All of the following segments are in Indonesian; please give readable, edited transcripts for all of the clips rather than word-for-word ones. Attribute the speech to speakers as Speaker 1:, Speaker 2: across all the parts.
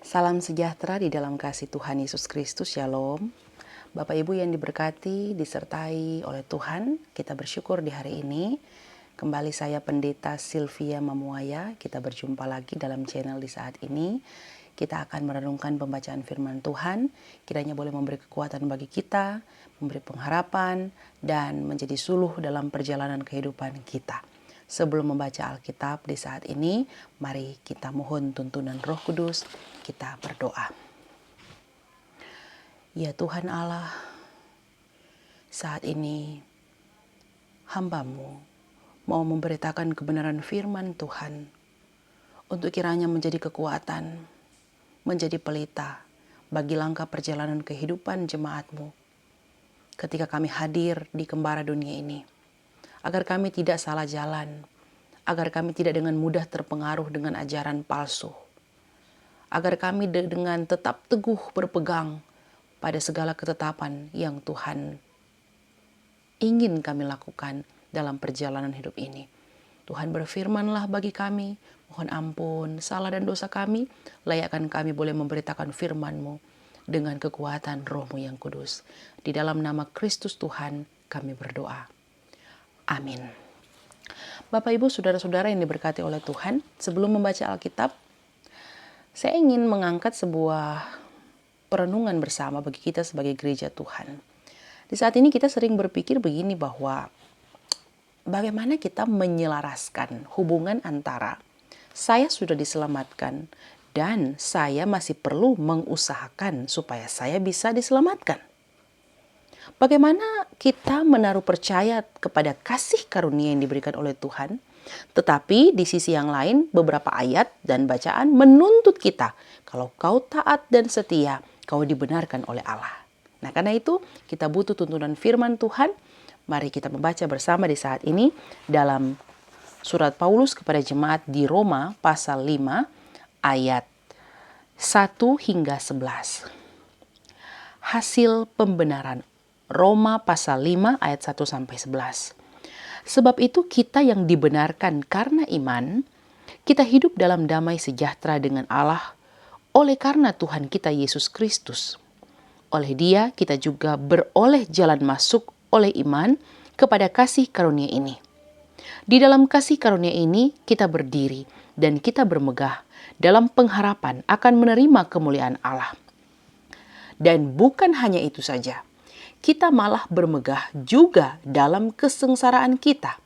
Speaker 1: Salam sejahtera di dalam kasih Tuhan Yesus Kristus, Shalom. Bapak Ibu yang diberkati, disertai oleh Tuhan, kita bersyukur di hari ini. Kembali saya Pendeta Sylvia Mamuaya, kita berjumpa lagi dalam channel di saat ini. Kita akan merenungkan pembacaan firman Tuhan, kiranya boleh memberi kekuatan bagi kita, memberi pengharapan, dan menjadi suluh dalam perjalanan kehidupan kita. Sebelum membaca Alkitab di saat ini, mari kita mohon tuntunan Roh Kudus, kita berdoa. Ya Tuhan Allah, saat ini hamba-Mu mau memberitakan kebenaran firman Tuhan untuk kiranya menjadi kekuatan, menjadi pelita bagi langkah perjalanan kehidupan jemaat-Mu ketika kami hadir di kembara dunia ini. Agar kami tidak salah jalan, agar kami tidak dengan mudah terpengaruh dengan ajaran palsu, agar kami dengan tetap teguh berpegang pada segala ketetapan yang Tuhan ingin kami lakukan dalam perjalanan hidup ini. Tuhan berfirmanlah bagi kami, mohon ampun salah dan dosa kami, layakkan kami boleh memberitakan firman-Mu dengan kekuatan Roh-Mu yang kudus. Di dalam nama Kristus Tuhan kami berdoa. Amin. Bapak Ibu saudara-saudara yang diberkati oleh Tuhan, sebelum membaca Alkitab, saya ingin mengangkat sebuah perenungan bersama bagi kita sebagai gereja Tuhan. Di saat ini kita sering berpikir begini bahwa bagaimana kita menyelaraskan hubungan antara saya sudah diselamatkan dan saya masih perlu mengusahakan supaya saya bisa diselamatkan. Bagaimana kita menaruh percaya kepada kasih karunia yang diberikan oleh Tuhan, tetapi di sisi yang lain beberapa ayat dan bacaan menuntut kita, kalau kau taat dan setia, kau dibenarkan oleh Allah. Nah, karena itu kita butuh tuntunan firman Tuhan. Mari kita membaca bersama di saat ini dalam surat Paulus kepada jemaat di Roma pasal 5 ayat 1 hingga 11. Hasil pembenaran. Roma pasal 5 ayat 1 sampai 11. Sebab itu kita yang dibenarkan karena iman, kita hidup dalam damai sejahtera dengan Allah oleh karena Tuhan kita Yesus Kristus. Oleh Dia kita juga beroleh jalan masuk oleh iman kepada kasih karunia ini. Di dalam kasih karunia ini kita berdiri dan kita bermegah dalam pengharapan akan menerima kemuliaan Allah. Dan bukan hanya itu saja, kita malah bermegah juga dalam kesengsaraan kita.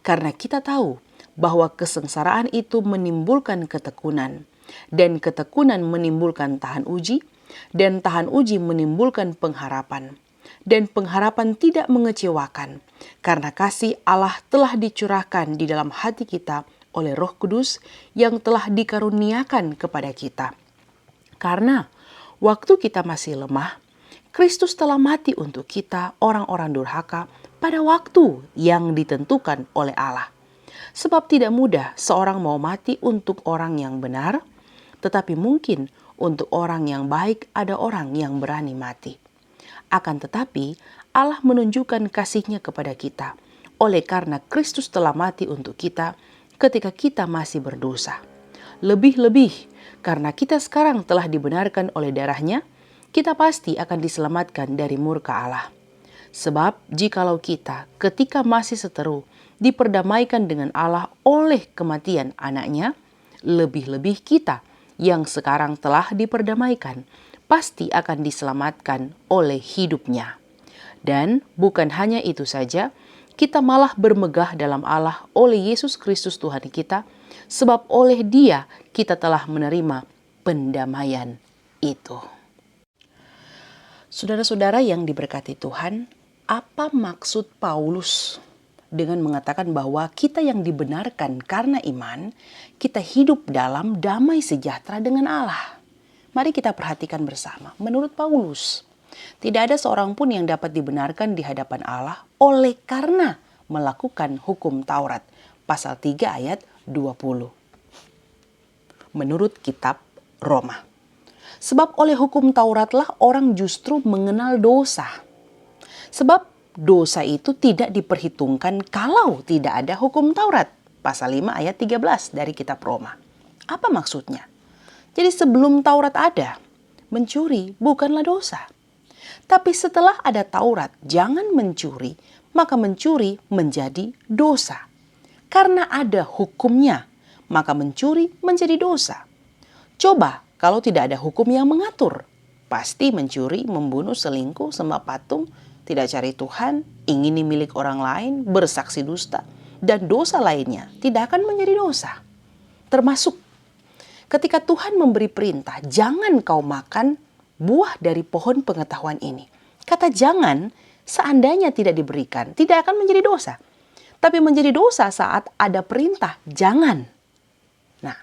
Speaker 1: Karena kita tahu bahwa kesengsaraan itu menimbulkan ketekunan, dan ketekunan menimbulkan tahan uji, dan tahan uji menimbulkan pengharapan. Dan pengharapan tidak mengecewakan, karena kasih Allah telah dicurahkan di dalam hati kita oleh Roh Kudus yang telah dikaruniakan kepada kita. Karena waktu kita masih lemah, Kristus telah mati untuk kita orang-orang durhaka pada waktu yang ditentukan oleh Allah. Sebab tidak mudah seorang mau mati untuk orang yang benar, tetapi mungkin untuk orang yang baik ada orang yang berani mati. Akan tetapi Allah menunjukkan kasih-Nya kepada kita, oleh karena Kristus telah mati untuk kita ketika kita masih berdosa. Lebih-lebih karena kita sekarang telah dibenarkan oleh darah-Nya, kita pasti akan diselamatkan dari murka Allah. Sebab jikalau kita ketika masih seteru diperdamaikan dengan Allah oleh kematian anaknya, lebih-lebih kita yang sekarang telah diperdamaikan pasti akan diselamatkan oleh hidupnya. Dan bukan hanya itu saja, kita malah bermegah dalam Allah oleh Yesus Kristus Tuhan kita, sebab oleh Dia kita telah menerima pendamaian itu. Saudara-saudara yang diberkati Tuhan, apa maksud Paulus dengan mengatakan bahwa kita yang dibenarkan karena iman, kita hidup dalam damai sejahtera dengan Allah? Mari kita perhatikan bersama. Menurut Paulus, tidak ada seorang pun yang dapat dibenarkan di hadapan Allah oleh karena melakukan hukum Taurat. Pasal 3 ayat 20. Menurut kitab Roma. Sebab oleh hukum Tauratlah orang justru mengenal dosa. Sebab dosa itu tidak diperhitungkan kalau tidak ada hukum Taurat. Pasal 5 ayat 13 dari kitab Roma. Apa maksudnya? Jadi sebelum Taurat ada, mencuri bukanlah dosa. Tapi setelah ada Taurat, jangan mencuri, maka mencuri menjadi dosa. Karena ada hukumnya, maka mencuri menjadi dosa. Coba kalau tidak ada hukum yang mengatur, pasti mencuri, membunuh, selingkuh, sembah patung, tidak cari Tuhan, ingini milik orang lain, bersaksi dusta, dan dosa lainnya tidak akan menjadi dosa. Termasuk ketika Tuhan memberi perintah, jangan kau makan buah dari pohon pengetahuan ini. Kata jangan, seandainya tidak diberikan, tidak akan menjadi dosa. Tapi menjadi dosa saat ada perintah, jangan. Nah,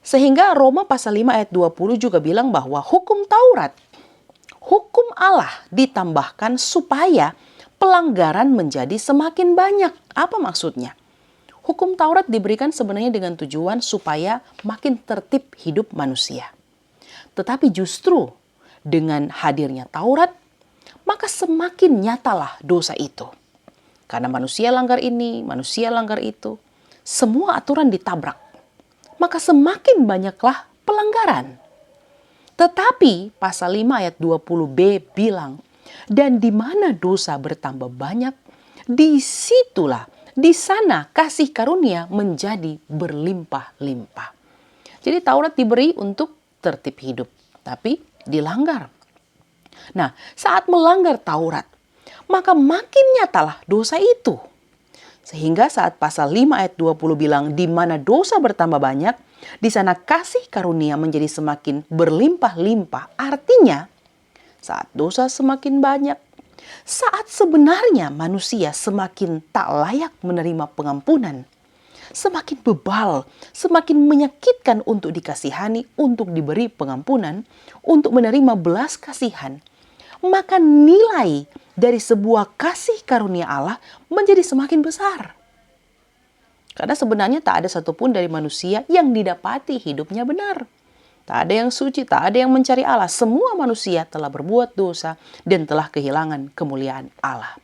Speaker 1: sehingga Roma pasal 5 ayat 20 juga bilang bahwa hukum Taurat, hukum Allah ditambahkan supaya pelanggaran menjadi semakin banyak. Apa maksudnya? Hukum Taurat diberikan sebenarnya dengan tujuan supaya makin tertib hidup manusia. Tetapi justru dengan hadirnya Taurat, maka semakin nyatalah dosa itu. Karena manusia langgar ini, manusia langgar itu, semua aturan ditabrak. Maka semakin banyaklah pelanggaran. Tetapi pasal 5 ayat 20b bilang, dan di mana dosa bertambah banyak, disitulah, di sana kasih karunia menjadi berlimpah-limpah. Jadi Taurat diberi untuk tertib hidup, tapi dilanggar. Nah, saat melanggar Taurat, maka makin nyatalah dosa itu. Sehingga saat pasal 5 ayat 20 bilang, di mana dosa bertambah banyak, di sana kasih karunia menjadi semakin berlimpah-limpah. Artinya, saat dosa semakin banyak, saat sebenarnya manusia semakin tak layak menerima pengampunan, semakin bebal, semakin menyakitkan untuk dikasihani, untuk diberi pengampunan, untuk menerima belas kasihan, maka nilai dari sebuah kasih karunia Allah menjadi semakin besar. Karena sebenarnya tak ada satupun dari manusia yang didapati hidupnya benar. Tak ada yang suci, tak ada yang mencari Allah. Semua manusia telah berbuat dosa dan telah kehilangan kemuliaan Allah.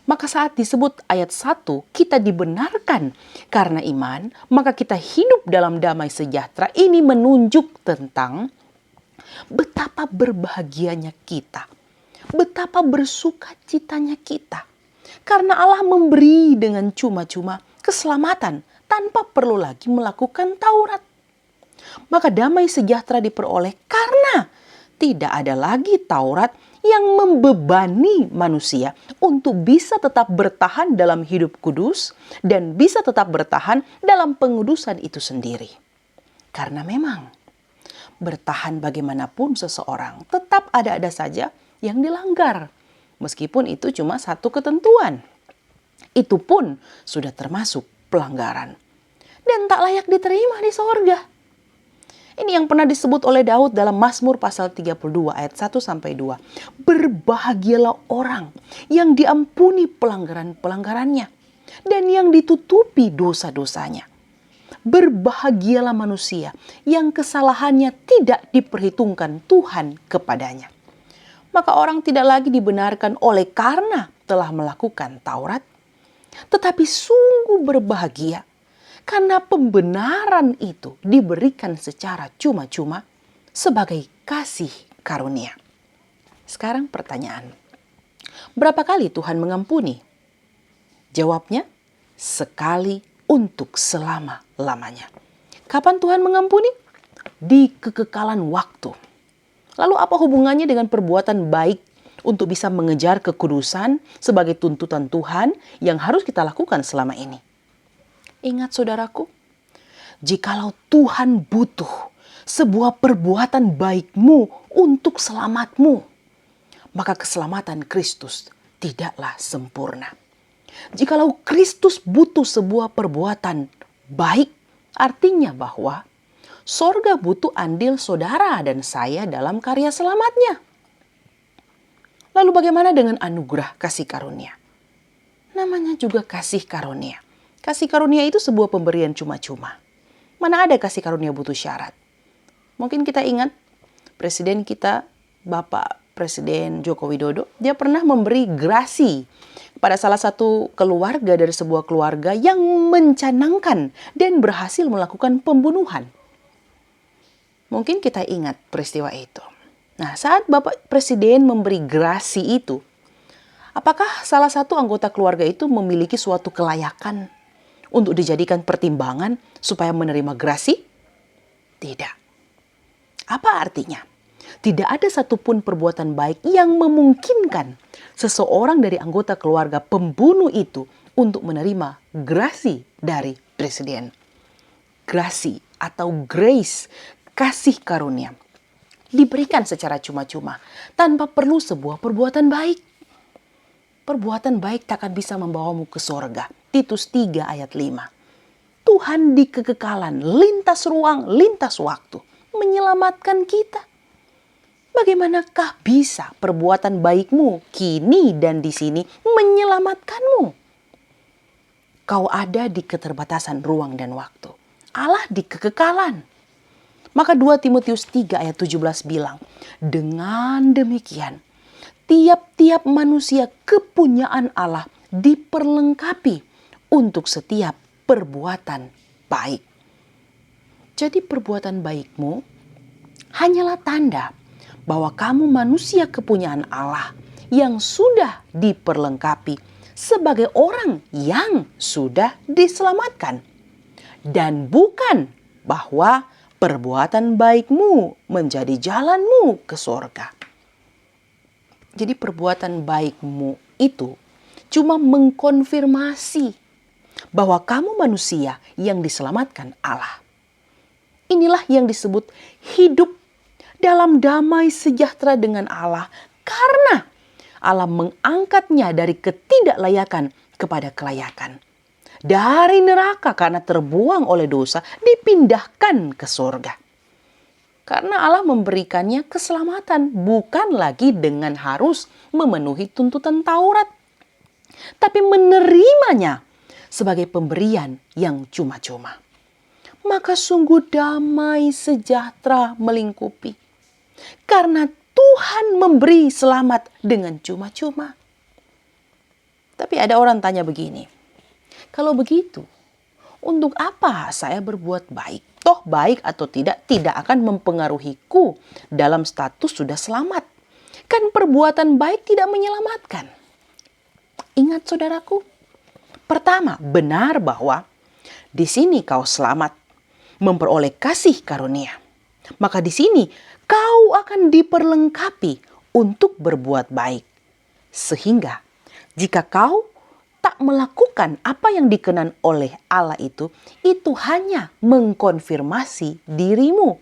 Speaker 1: Maka saat disebut ayat 1, kita dibenarkan karena iman, maka kita hidup dalam damai sejahtera. Ini menunjuk tentang betapa berbahagianya kita. Betapa bersukacitanya kita. Karena Allah memberi dengan cuma-cuma keselamatan tanpa perlu lagi melakukan Taurat. Maka damai sejahtera diperoleh karena tidak ada lagi Taurat yang membebani manusia untuk bisa tetap bertahan dalam hidup kudus dan bisa tetap bertahan dalam pengudusan itu sendiri. Karena memang bertahan bagaimanapun seseorang tetap ada saja yang dilanggar. Meskipun itu cuma satu ketentuan. Itu pun sudah termasuk pelanggaran. Dan tak layak diterima di sorga. Ini yang pernah disebut oleh Daud dalam Mazmur pasal 32 ayat 1-2. Berbahagialah orang yang diampuni pelanggaran-pelanggarannya dan yang ditutupi dosa-dosanya. Berbahagialah manusia yang kesalahannya tidak diperhitungkan Tuhan kepadanya. Maka orang tidak lagi dibenarkan oleh karena telah melakukan Taurat, tetapi sungguh berbahagia karena pembenaran itu diberikan secara cuma-cuma sebagai kasih karunia. Sekarang pertanyaan, berapa kali Tuhan mengampuni? Jawabnya, sekali untuk selama-lamanya. Kapan Tuhan mengampuni? Di kekekalan waktu. Lalu apa hubungannya dengan perbuatan baik untuk bisa mengejar kekudusan sebagai tuntutan Tuhan yang harus kita lakukan selama ini? Ingat saudaraku, jikalau Tuhan butuh sebuah perbuatan baikmu untuk selamatmu, maka keselamatan Kristus tidaklah sempurna. Jikalau Kristus butuh sebuah perbuatan baik, artinya bahwa sorga butuh andil saudara dan saya dalam karya selamatnya. Lalu bagaimana dengan anugerah kasih karunia? Namanya juga kasih karunia. Kasih karunia itu sebuah pemberian cuma-cuma. Mana ada kasih karunia butuh syarat? Mungkin kita ingat presiden kita, Bapak Presiden Joko Widodo, dia pernah memberi grasi pada salah satu keluarga dari sebuah keluarga yang mencanangkan dan berhasil melakukan pembunuhan. Mungkin kita ingat peristiwa itu. Nah, saat Bapak Presiden memberi grasi itu, apakah salah satu anggota keluarga itu memiliki suatu kelayakan untuk dijadikan pertimbangan supaya menerima grasi? Tidak. Apa artinya? Tidak ada satupun perbuatan baik yang memungkinkan seseorang dari anggota keluarga pembunuh itu untuk menerima grasi dari presiden. Grasi atau grace, kasih karunia, diberikan secara cuma-cuma tanpa perlu sebuah perbuatan baik. Perbuatan baik takkan bisa membawamu ke sorga. Titus 3 ayat 5. Tuhan di kekekalan, lintas ruang, lintas waktu, menyelamatkan kita. Bagaimanakah bisa perbuatan baikmu kini dan di sini menyelamatkanmu? Kau ada di keterbatasan ruang dan waktu. Allah di kekekalan. Maka 2 Timotius 3 ayat 17 bilang, dengan demikian, tiap-tiap manusia kepunyaan Allah diperlengkapi untuk setiap perbuatan baik. Jadi perbuatan baikmu hanyalah tanda bahwa kamu manusia kepunyaan Allah yang sudah diperlengkapi sebagai orang yang sudah diselamatkan. Dan bukan bahwa perbuatan baikmu menjadi jalanmu ke sorga. Jadi perbuatan baikmu itu cuma mengkonfirmasi bahwa kamu manusia yang diselamatkan Allah. Inilah yang disebut hidup dalam damai sejahtera dengan Allah karena Allah mengangkatnya dari ketidaklayakan kepada kelayakan. Dari neraka karena terbuang oleh dosa dipindahkan ke surga. Karena Allah memberikannya keselamatan bukan lagi dengan harus memenuhi tuntutan Taurat. Tapi menerimanya sebagai pemberian yang cuma-cuma. Maka sungguh damai sejahtera melingkupi. Karena Tuhan memberi selamat dengan cuma-cuma. Tapi ada orang tanya begini, kalau begitu, untuk apa saya berbuat baik? Toh baik atau tidak akan mempengaruhiku dalam status sudah selamat. Kan perbuatan baik tidak menyelamatkan. Ingat saudaraku, pertama benar bahwa di sini kau selamat, memperoleh kasih karunia. Maka di sini kau akan diperlengkapi untuk berbuat baik. Sehingga jika kau tak melakukan apa yang dikenan oleh Allah itu hanya mengkonfirmasi dirimu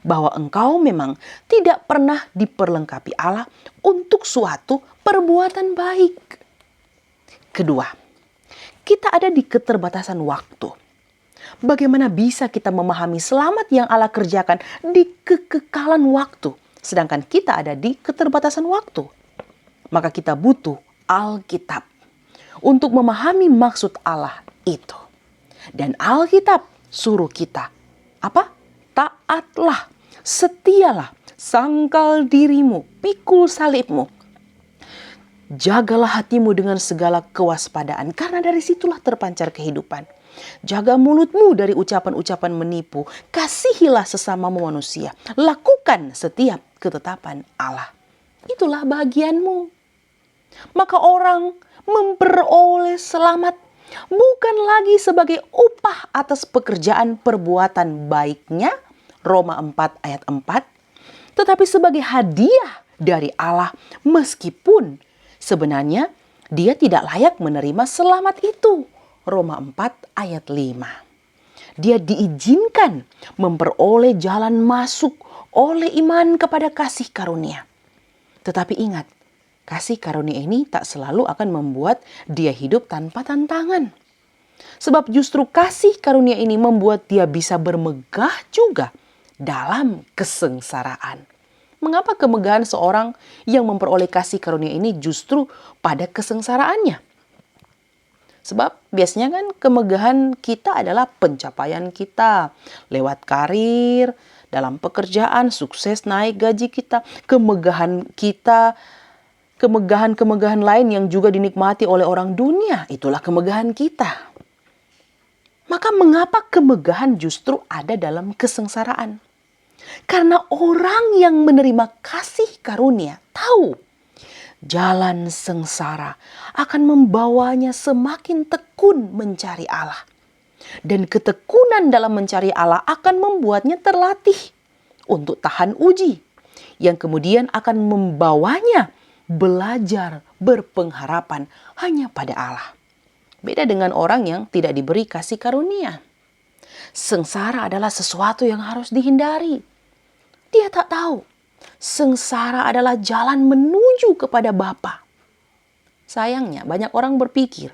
Speaker 1: bahwa engkau memang tidak pernah diperlengkapi Allah untuk suatu perbuatan baik. Kedua, kita ada di keterbatasan waktu. Bagaimana bisa kita memahami selamat yang Allah kerjakan di kekekalan waktu, sedangkan kita ada di keterbatasan waktu? Maka kita butuh Alkitab untuk memahami maksud Allah itu. Dan Alkitab suruh kita, apa? Taatlah, setialah, sangkal dirimu, pikul salibmu. Jagalah hatimu dengan segala kewaspadaan, karena dari situlah terpancar kehidupan. Jaga mulutmu dari ucapan-ucapan menipu. Kasihilah sesama manusia. Lakukan setiap ketetapan Allah. Itulah bagianmu. Maka orang memperoleh selamat bukan lagi sebagai upah atas pekerjaan perbuatan baiknya, Roma 4 ayat 4, tetapi sebagai hadiah dari Allah meskipun sebenarnya dia tidak layak menerima selamat itu, Roma 4 ayat 5. Dia diizinkan memperoleh jalan masuk oleh iman kepada kasih karunia. Tetapi ingat, kasih karunia ini tak selalu akan membuat dia hidup tanpa tantangan. Sebab justru kasih karunia ini membuat dia bisa bermegah juga dalam kesengsaraan. Mengapa kemegahan seorang yang memperoleh kasih karunia ini justru pada kesengsaraannya? Sebab biasanya kan kemegahan kita adalah pencapaian kita lewat karir, dalam pekerjaan, sukses naik gaji kita, kemegahan kita, kemegahan-kemegahan lain yang juga dinikmati oleh orang dunia, itulah kemegahan kita. Maka mengapa kemegahan justru ada dalam kesengsaraan? Karena orang yang menerima kasih karunia tahu jalan sengsara akan membawanya semakin tekun mencari Allah. Dan ketekunan dalam mencari Allah akan membuatnya terlatih untuk tahan uji, yang kemudian akan membawanya belajar berpengharapan hanya pada Allah. Beda dengan orang yang tidak diberi kasih karunia. Sengsara adalah sesuatu yang harus dihindari. Dia tak tahu sengsara adalah jalan menuju kepada Bapa. Sayangnya banyak orang berpikir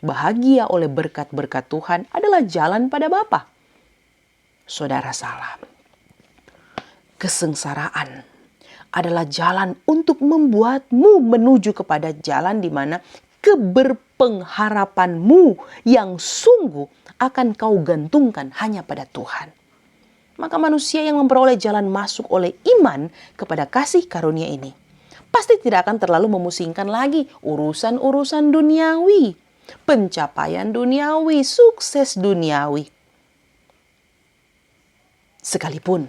Speaker 1: bahagia oleh berkat-berkat Tuhan adalah jalan pada Bapa. Saudara salah. Kesengsaraan adalah jalan untuk membuatmu menuju kepada jalan di mana keberpengharapanmu yang sungguh akan kau gantungkan hanya pada Tuhan. Maka manusia yang memperoleh jalan masuk oleh iman kepada kasih karunia ini pasti tidak akan terlalu memusingkan lagi urusan-urusan duniawi, pencapaian duniawi, sukses duniawi. Sekalipun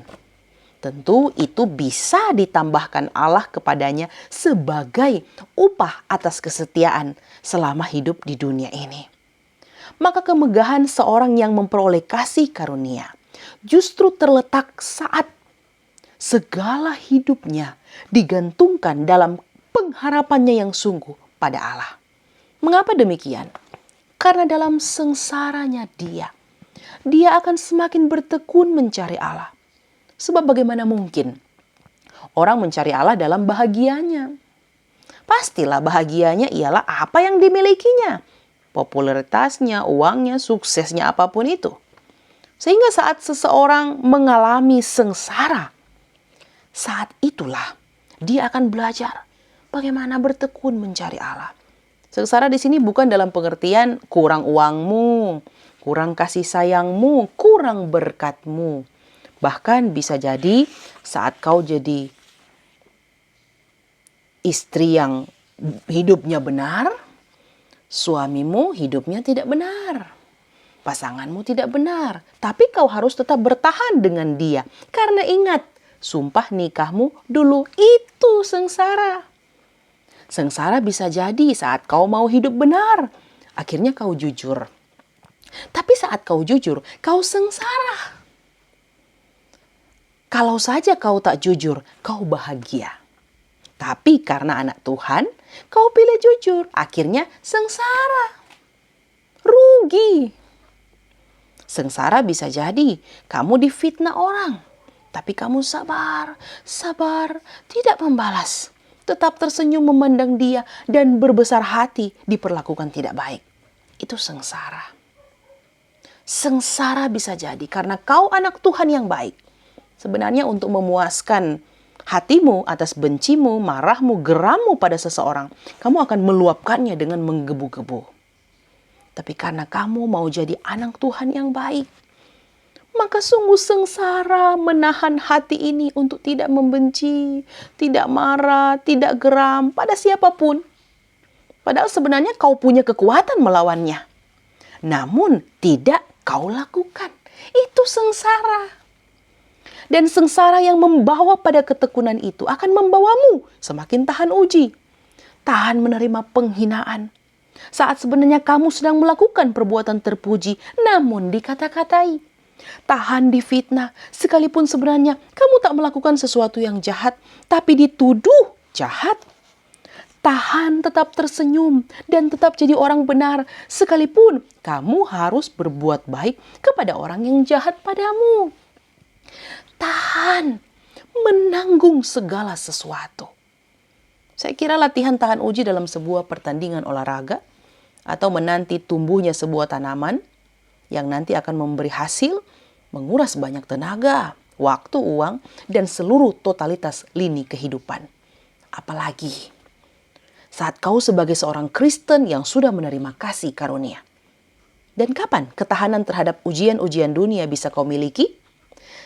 Speaker 1: tentu itu bisa ditambahkan Allah kepadanya sebagai upah atas kesetiaan selama hidup di dunia ini. Maka kemegahan seorang yang memperoleh kasih karunia justru terletak saat segala hidupnya digantungkan dalam pengharapannya yang sungguh pada Allah. Mengapa demikian? Karena dalam sengsaranya dia akan semakin bertekun mencari Allah. Sebab bagaimana mungkin orang mencari Allah dalam bahagianya? Pastilah bahagianya ialah apa yang dimilikinya. Popularitasnya, uangnya, suksesnya, apapun itu. Sehingga saat seseorang mengalami sengsara, saat itulah dia akan belajar bagaimana bertekun mencari Allah. Sengsara di sini bukan dalam pengertian kurang uangmu, kurang kasih sayangmu, kurang berkatmu. Bahkan bisa jadi saat kau jadi istri yang hidupnya benar, suamimu hidupnya tidak benar. Pasanganmu tidak benar, tapi kau harus tetap bertahan dengan dia. Karena ingat, sumpah nikahmu dulu itu sengsara. Sengsara bisa jadi saat kau mau hidup benar, akhirnya kau jujur. Tapi saat kau jujur, kau sengsara. Kalau saja kau tak jujur, kau bahagia. Tapi karena anak Tuhan, kau pilih jujur, akhirnya sengsara. Rugi. Sengsara bisa jadi kamu difitnah orang, tapi kamu sabar, tidak membalas. Tetap tersenyum memandang dia dan berbesar hati diperlakukan tidak baik. Itu sengsara. Sengsara bisa jadi karena kau anak Tuhan yang baik. Sebenarnya untuk memuaskan hatimu atas bencimu, marahmu, gerammu pada seseorang, kamu akan meluapkannya dengan menggebu-gebu. Tapi karena kamu mau jadi anak Tuhan yang baik, maka sungguh sengsara menahan hati ini untuk tidak membenci, tidak marah, tidak geram pada siapapun. Padahal sebenarnya kau punya kekuatan melawannya. Namun tidak kau lakukan. Itu sengsara. Dan sengsara yang membawa pada ketekunan itu akan membawamu semakin tahan uji. Tahan menerima penghinaan. Saat sebenarnya kamu sedang melakukan perbuatan terpuji, namun dikata-katai. Tahan difitnah, sekalipun sebenarnya kamu tak melakukan sesuatu yang jahat, tapi dituduh jahat. Tahan tetap tersenyum dan tetap jadi orang benar, sekalipun kamu harus berbuat baik kepada orang yang jahat padamu. Tahan, menanggung segala sesuatu. Saya kira latihan tahan uji dalam sebuah pertandingan olahraga atau menanti tumbuhnya sebuah tanaman yang nanti akan memberi hasil menguras banyak tenaga, waktu, uang, dan seluruh totalitas lini kehidupan. Apalagi saat kau sebagai seorang Kristen yang sudah menerima kasih karunia. Dan kapan ketahanan terhadap ujian-ujian dunia bisa kau miliki?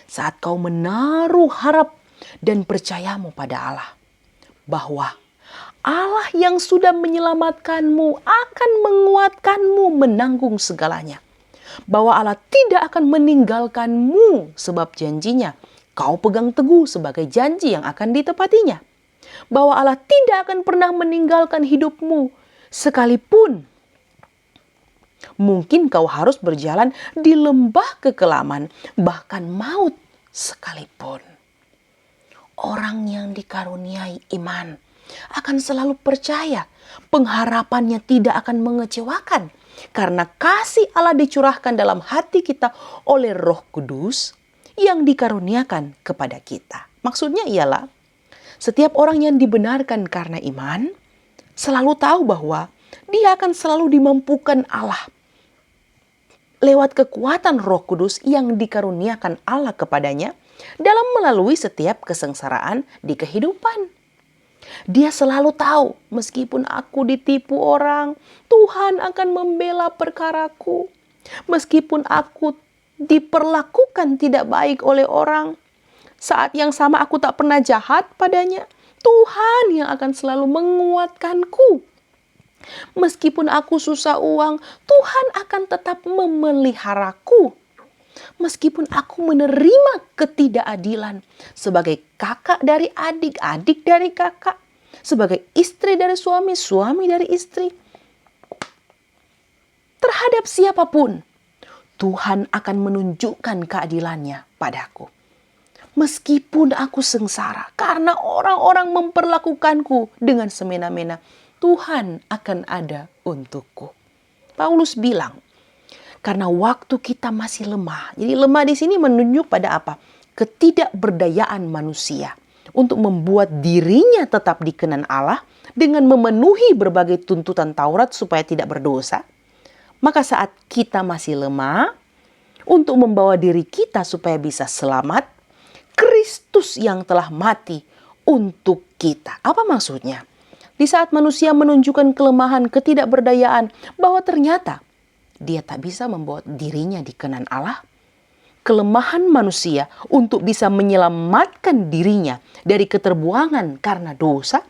Speaker 1: Saat kau menaruh harap dan percayamu pada Allah. Bahwa Allah yang sudah menyelamatkanmu akan menguatkanmu menanggung segalanya. Bahwa Allah tidak akan meninggalkanmu sebab janjinya kau pegang teguh sebagai janji yang akan ditepatinya. Bahwa Allah tidak akan pernah meninggalkan hidupmu sekalipun mungkin kau harus berjalan di lembah kekelaman, bahkan maut sekalipun. Orang yang dikaruniai iman akan selalu percaya, pengharapannya tidak akan mengecewakan. Karena kasih Allah dicurahkan dalam hati kita oleh Roh Kudus yang dikaruniakan kepada kita. Maksudnya ialah, setiap orang yang dibenarkan karena iman selalu tahu bahwa dia akan selalu dimampukan Allah lewat kekuatan Roh Kudus yang dikaruniakan Allah kepadanya dalam melalui setiap kesengsaraan di kehidupan. Dia selalu tahu, meskipun aku ditipu orang, Tuhan akan membela perkaraku. Meskipun aku diperlakukan tidak baik oleh orang, saat yang sama aku tak pernah jahat padanya, Tuhan yang akan selalu menguatkanku. Meskipun aku susah uang, Tuhan akan tetap memeliharaku. Meskipun aku menerima ketidakadilan sebagai kakak dari adik, adik dari kakak, sebagai istri dari suami, suami dari istri, terhadap siapapun, Tuhan akan menunjukkan keadilannya padaku. Meskipun aku sengsara karena orang-orang memperlakukanku dengan semena-mena, Tuhan akan ada untukku. Paulus bilang, karena waktu kita masih lemah. Jadi lemah di sini menunjuk pada apa? Ketidakberdayaan manusia untuk membuat dirinya tetap dikenan Allah dengan memenuhi berbagai tuntutan Taurat supaya tidak berdosa. Maka saat kita masih lemah, untuk membawa diri kita supaya bisa selamat, Kristus yang telah mati untuk kita. Apa maksudnya? Di saat manusia menunjukkan kelemahan, ketidakberdayaan, bahwa ternyata dia tak bisa membawa dirinya dikenan Allah. Kelemahan manusia untuk bisa menyelamatkan dirinya dari keterbuangan karena dosa.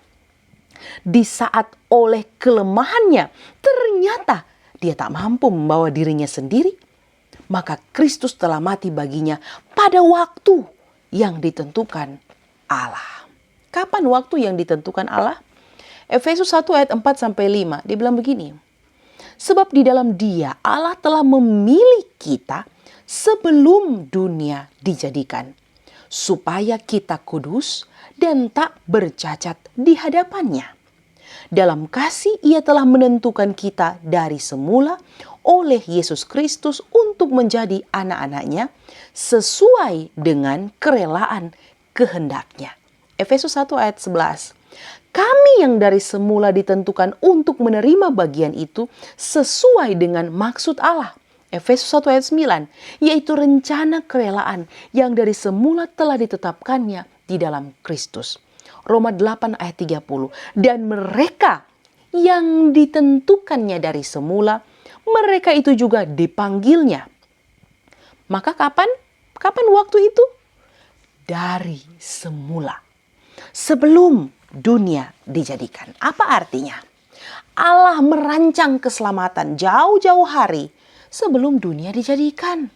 Speaker 1: Di saat oleh kelemahannya ternyata dia tak mampu membawa dirinya sendiri, maka Kristus telah mati baginya pada waktu yang ditentukan Allah. Kapan waktu yang ditentukan Allah? Efesus 1 ayat 4-5, dia bilang begini. Sebab di dalam Dia Allah telah memilih kita sebelum dunia dijadikan, supaya kita kudus dan tak bercacat di hadapannya. Dalam kasih Ia telah menentukan kita dari semula oleh Yesus Kristus untuk menjadi anak-anaknya sesuai dengan kerelaan kehendaknya. Efesus 1 ayat 11. Kami yang dari semula ditentukan untuk menerima bagian itu sesuai dengan maksud Allah. Efesus 1 ayat 9, yaitu rencana kerelaan yang dari semula telah ditetapkannya di dalam Kristus. Roma 8 ayat 30, dan mereka yang ditentukannya dari semula, mereka itu juga dipanggilnya. Maka kapan? Kapan waktu itu? Dari semula. Sebelum dunia dijadikan. Apa artinya? Allah merancang keselamatan jauh-jauh hari sebelum dunia dijadikan.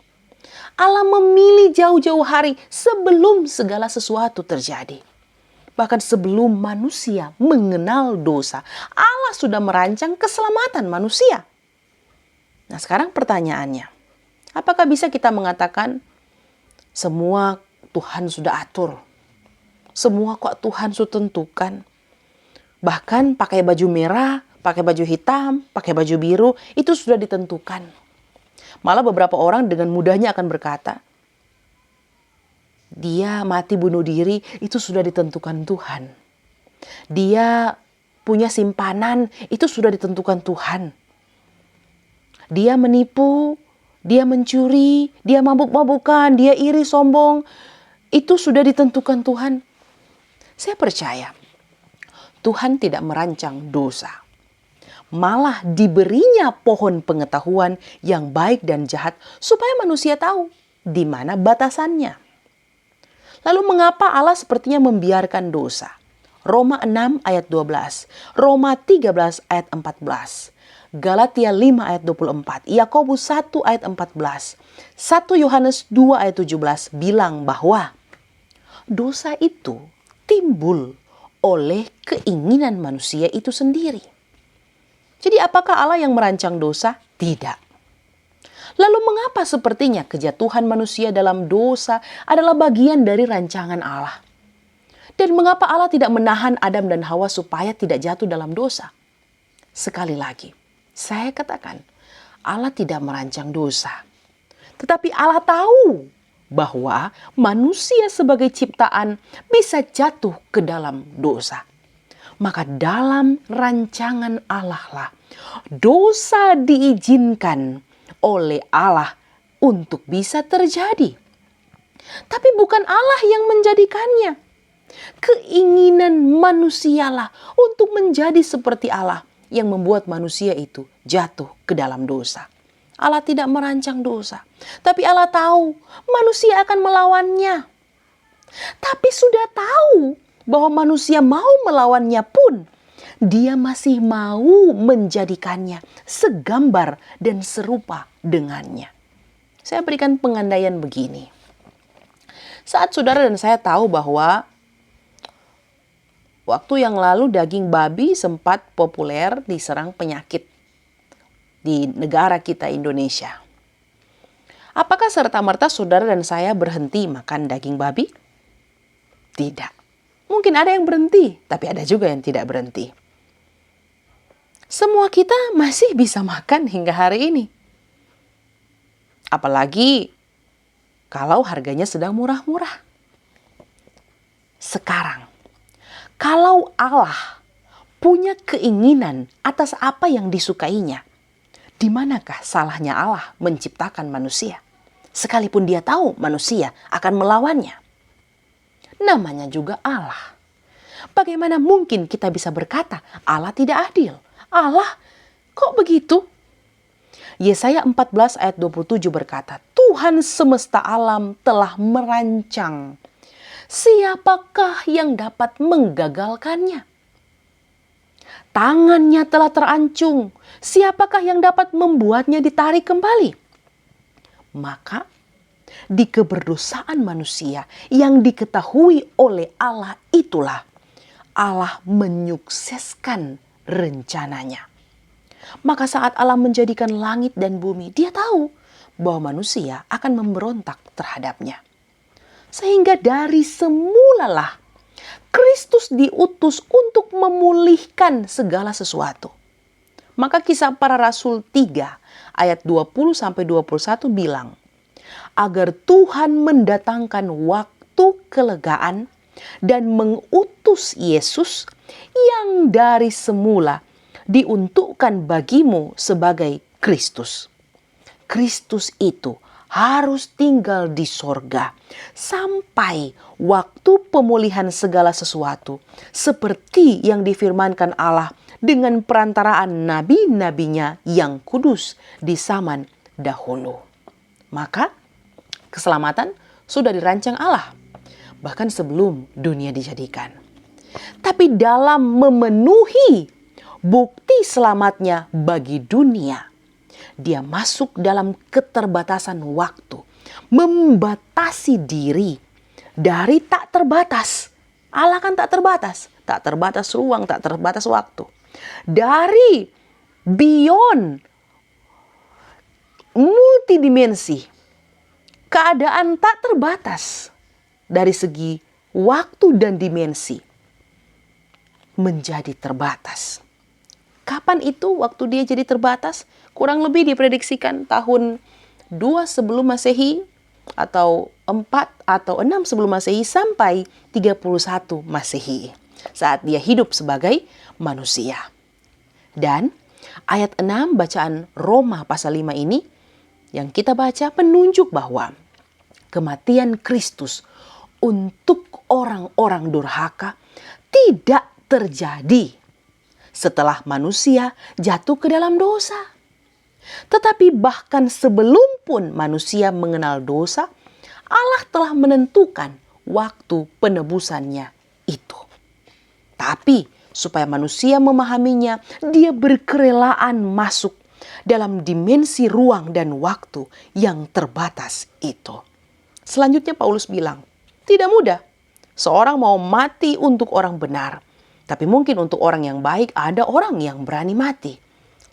Speaker 1: Allah memilih jauh-jauh hari sebelum segala sesuatu terjadi. Bahkan sebelum manusia mengenal dosa, Allah sudah merancang keselamatan manusia. Nah, sekarang pertanyaannya, apakah bisa kita mengatakan semua Tuhan sudah atur? Semua kok Tuhan sudah tentukan. Bahkan pakai baju merah, pakai baju hitam, pakai baju biru, itu sudah ditentukan. Malah beberapa orang dengan mudahnya akan berkata, dia mati bunuh diri, itu sudah ditentukan Tuhan. Dia punya simpanan, itu sudah ditentukan Tuhan. Dia menipu, dia mencuri, dia mabuk-mabukan, dia iri, sombong, itu sudah ditentukan Tuhan. Saya percaya Tuhan tidak merancang dosa. Malah diberinya pohon pengetahuan yang baik dan jahat supaya manusia tahu di mana batasannya. Lalu mengapa Allah sepertinya membiarkan dosa? Roma 6 ayat 12, Roma 13 ayat 14, Galatia 5 ayat 24, Yakobus 1 ayat 14, 1 Yohanes 2 ayat 17 bilang bahwa dosa itu timbul oleh keinginan manusia itu sendiri. Jadi apakah Allah yang merancang dosa? Tidak. Lalu mengapa sepertinya kejatuhan manusia dalam dosa adalah bagian dari rancangan Allah? Dan mengapa Allah tidak menahan Adam dan Hawa supaya tidak jatuh dalam dosa? Sekali lagi, saya katakan, Allah tidak merancang dosa. Tetapi Allah tahu bahwa manusia sebagai ciptaan bisa jatuh ke dalam dosa. Maka dalam rancangan Allah lah, dosa diizinkan oleh Allah untuk bisa terjadi. Tapi bukan Allah yang menjadikannya. Keinginan manusialah untuk menjadi seperti Allah yang membuat manusia itu jatuh ke dalam dosa. Allah tidak merancang dosa, tapi Allah tahu manusia akan melawannya. Tapi sudah tahu bahwa manusia mau melawannya pun, dia masih mau menjadikannya segambar dan serupa dengannya. Saya berikan pengandaian begini. Saat saudara dan saya tahu bahwa waktu yang lalu daging babi sempat populer diserang penyakit di negara kita Indonesia. Apakah serta-merta saudara dan saya berhenti makan daging babi? Tidak. Mungkin ada yang berhenti, tapi ada juga yang tidak berhenti. Semua kita masih bisa makan hingga hari ini. Apalagi kalau harganya sedang murah-murah. Sekarang, kalau Allah punya keinginan atas apa yang disukainya, di manakah salahnya Allah menciptakan manusia? Sekalipun dia tahu manusia akan melawannya. Namanya juga Allah. Bagaimana mungkin kita bisa berkata Allah tidak adil? Allah kok begitu? Yesaya 14 ayat 27 berkata, Tuhan semesta alam telah merancang. Siapakah yang dapat menggagalkannya? Tangannya telah terancung. Siapakah yang dapat membuatnya ditarik kembali? Maka di keberdosaan manusia yang diketahui oleh Allah itulah Allah menyukseskan rencananya. Maka saat Allah menjadikan langit dan bumi, dia tahu bahwa manusia akan memberontak terhadapnya. Sehingga dari semulalah Kristus diutus untuk memulihkan segala sesuatu. Maka Kisah Para Rasul 3 ayat 20-21 bilang, agar Tuhan mendatangkan waktu kelegaan dan mengutus Yesus yang dari semula diuntukkan bagimu sebagai Kristus. Kristus itu harus tinggal di sorga sampai waktu pemulihan segala sesuatu seperti yang difirmankan Allah dengan perantaraan nabi-nabinya yang kudus di zaman dahulu. Maka keselamatan sudah dirancang Allah bahkan sebelum dunia dijadikan. Tapi dalam memenuhi bukti selamatnya bagi dunia, dia masuk dalam keterbatasan waktu, membatasi diri dari tak terbatas. Allah kan tak terbatas ruang, tak terbatas waktu. Dari beyond multidimensi, keadaan tak terbatas dari segi waktu dan dimensi menjadi terbatas. Kapan itu waktu dia jadi terbatas? Kurang lebih diprediksikan tahun 2 sebelum Masehi atau 4 atau 6 sebelum Masehi sampai 31 Masehi. Saat dia hidup sebagai manusia. Dan ayat 6 bacaan Roma pasal 5 ini yang kita baca penunjuk bahwa kematian Kristus untuk orang-orang durhaka tidak terjadi setelah manusia jatuh ke dalam dosa. Tetapi bahkan sebelum pun manusia mengenal dosa, Allah telah menentukan waktu penebusannya itu. Tapi supaya manusia memahaminya, dia berkerelaan masuk dalam dimensi ruang dan waktu yang terbatas itu. Selanjutnya Paulus bilang, tidak mudah Seorang mau mati untuk orang benar, tapi mungkin untuk orang yang baik ada orang yang berani mati.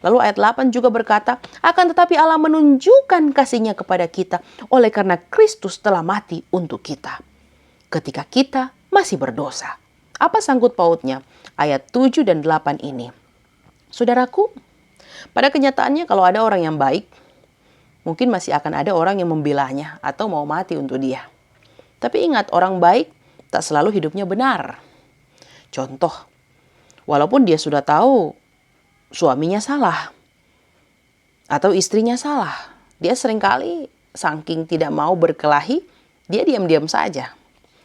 Speaker 1: Lalu ayat 8 juga berkata, akan tetapi Allah menunjukkan kasih-Nya kepada kita oleh karena Kristus telah mati untuk kita ketika kita masih berdosa. Apa sangkut pautnya ayat 7 dan 8 ini? Saudaraku, pada kenyataannya kalau ada orang yang baik, mungkin masih akan ada orang yang membelanya atau mau mati untuk dia. Tapi ingat, orang baik tak selalu hidupnya benar. Contoh, walaupun dia sudah tahu suaminya salah atau istrinya salah, dia seringkali saking tidak mau berkelahi, dia diam-diam saja.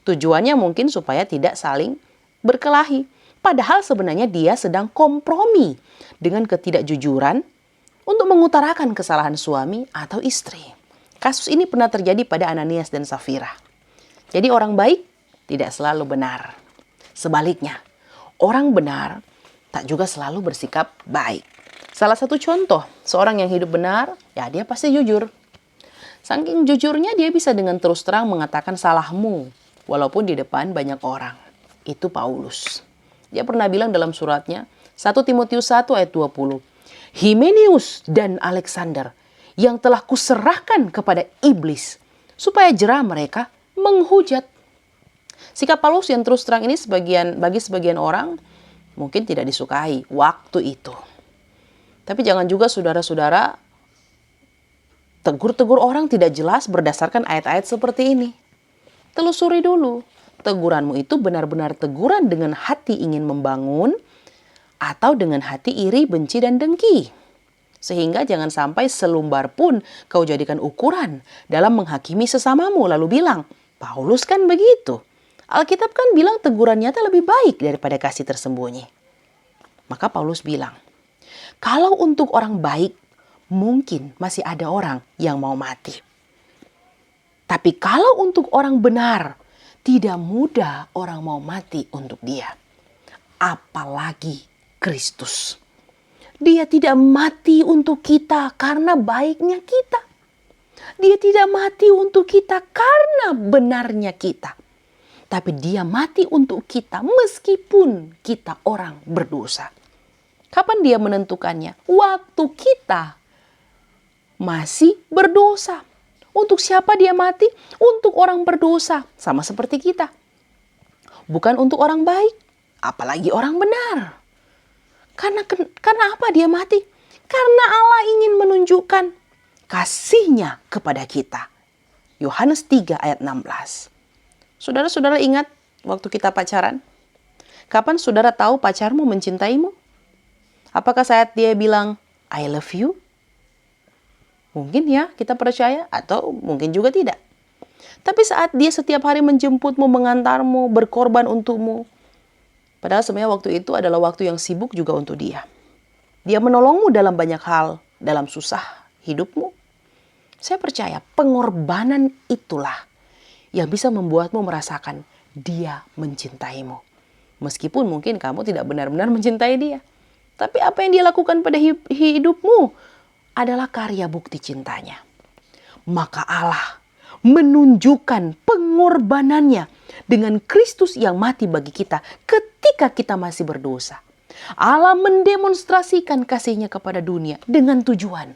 Speaker 1: Tujuannya mungkin supaya tidak saling berkelahi. Padahal sebenarnya dia sedang kompromi dengan ketidakjujuran untuk mengutarakan kesalahan suami atau istri. Kasus ini pernah terjadi pada Ananias dan Safira. Jadi orang baik tidak selalu benar. Sebaliknya, orang benar tak juga selalu bersikap baik. Salah satu contoh, seorang yang hidup benar, ya dia pasti jujur. Saking jujurnya dia bisa dengan terus terang mengatakan salahmu, walaupun di depan banyak orang. Itu Paulus. Dia pernah bilang dalam suratnya, 1 Timotius 1 ayat 20, Himenius dan Alexander yang telah kuserahkan kepada iblis, supaya jerah mereka menghujat. Sikap Paulus yang terus terang ini bagi sebagian orang mungkin tidak disukai waktu itu. Tapi jangan juga saudara-saudara tegur-tegur orang tidak jelas berdasarkan ayat-ayat seperti ini. Telusuri dulu, teguranmu itu benar-benar teguran dengan hati ingin membangun atau dengan hati iri, benci, dan dengki. Sehingga jangan sampai selumbar pun kau jadikan ukuran dalam menghakimi sesamamu lalu bilang, Paulus kan begitu. Alkitab kan bilang teguran nyata lebih baik daripada kasih tersembunyi. Maka Paulus bilang, kalau untuk orang baik, mungkin masih ada orang yang mau mati. Tapi kalau untuk orang benar, tidak mudah orang mau mati untuk dia. Apalagi Kristus. Dia tidak mati untuk kita karena baiknya kita. Dia tidak mati untuk kita karena benarnya kita. Tapi dia mati untuk kita meskipun kita orang berdosa. Kapan dia menentukannya? Waktu kita masih berdosa. Untuk siapa dia mati? Untuk orang berdosa. Sama seperti kita. Bukan untuk orang baik. Apalagi orang benar. Karena apa dia mati? Karena Allah ingin menunjukkan kasih-Nya kepada kita. Yohanes 3 ayat 16. Saudara-saudara ingat waktu kita pacaran? Kapan saudara tahu pacarmu mencintaimu? Apakah saat dia bilang, I love you? Mungkin ya kita percaya atau mungkin juga tidak. Tapi saat dia setiap hari menjemputmu, mengantarmu, berkorban untukmu. Padahal sebenarnya waktu itu adalah waktu yang sibuk juga untuk dia. Dia menolongmu dalam banyak hal, dalam susah hidupmu. Saya percaya pengorbanan itulah yang bisa membuatmu merasakan dia mencintaimu. Meskipun mungkin kamu tidak benar-benar mencintai dia. Tapi apa yang dia lakukan pada hidupmu adalah karya bukti cintanya. Maka Allah menunjukkan pengorbanannya dengan Kristus yang mati bagi kita ketika kita masih berdosa. Allah mendemonstrasikan kasih-Nya kepada dunia dengan tujuan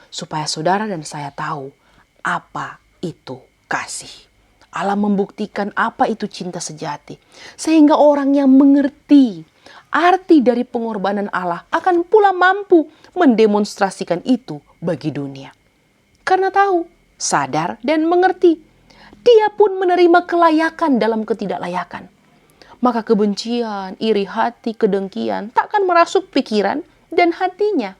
Speaker 1: supaya saudara dan saya tahu apa itu kasih. Allah membuktikan apa itu cinta sejati sehingga orang yang mengerti arti dari pengorbanan Allah akan pula mampu mendemonstrasikan itu bagi dunia. Karena tahu, sadar dan mengerti. Dia pun menerima kelayakan dalam ketidaklayakan. Maka kebencian, iri hati, kedengkian takkan merasuk pikiran dan hatinya.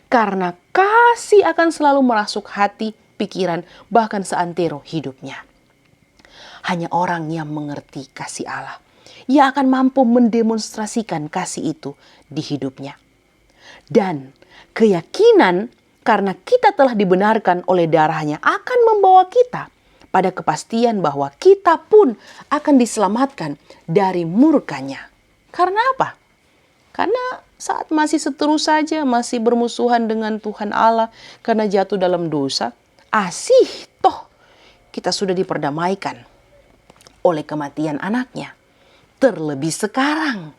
Speaker 1: Karena kasih akan selalu merasuk hati, pikiran, bahkan seantero hidupnya. Hanya orang yang mengerti kasih Allah, ia akan mampu mendemonstrasikan kasih itu di hidupnya. Dan keyakinan karena kita telah dibenarkan oleh darah-Nya akan membawa kita pada kepastian bahwa kita pun akan diselamatkan dari murka-Nya. Karena apa? Karena saat masih seteru saja, masih bermusuhan dengan Tuhan Allah karena jatuh dalam dosa, asih toh kita sudah diperdamaikan oleh kematian anaknya. Terlebih sekarang,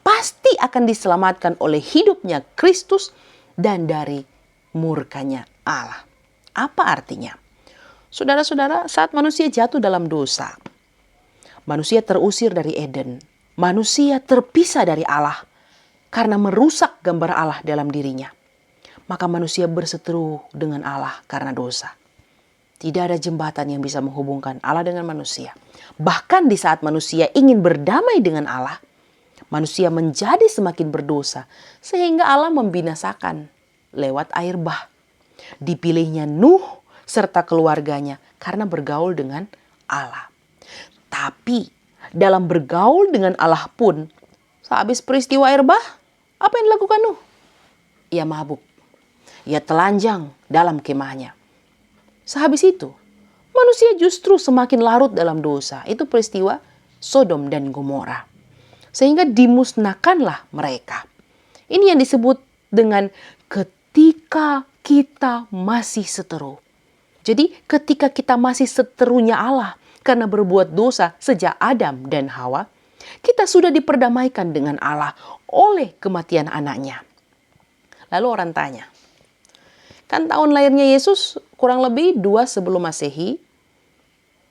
Speaker 1: pasti akan diselamatkan oleh hidupnya Kristus dan dari murkanya Allah. Apa artinya? Saudara-saudara, saat manusia jatuh dalam dosa, manusia terusir dari Eden. Manusia terpisah dari Allah karena merusak gambar Allah dalam dirinya. Maka manusia berseteru dengan Allah karena dosa. Tidak ada jembatan yang bisa menghubungkan Allah dengan manusia. Bahkan di saat manusia ingin berdamai dengan Allah, manusia menjadi semakin berdosa sehingga Allah membinasakan lewat air bah. Dipilihnya Nuh serta keluarganya karena bergaul dengan Allah. Tapi dalam bergaul dengan Allah pun, sehabis peristiwa air bah, apa yang dilakukan Nuh? Ia mabuk. Ia telanjang dalam kemahnya. Sehabis itu, manusia justru semakin larut dalam dosa. Itu peristiwa Sodom dan Gomora. Sehingga dimusnahkanlah mereka. Ini yang disebut dengan ketika kita masih seteru. Jadi ketika kita masih seterunya Allah karena berbuat dosa sejak Adam dan Hawa, kita sudah diperdamaikan dengan Allah oleh kematian anaknya. Lalu orang tanya, kan tahun lahirnya Yesus kurang lebih 2 sebelum Masehi,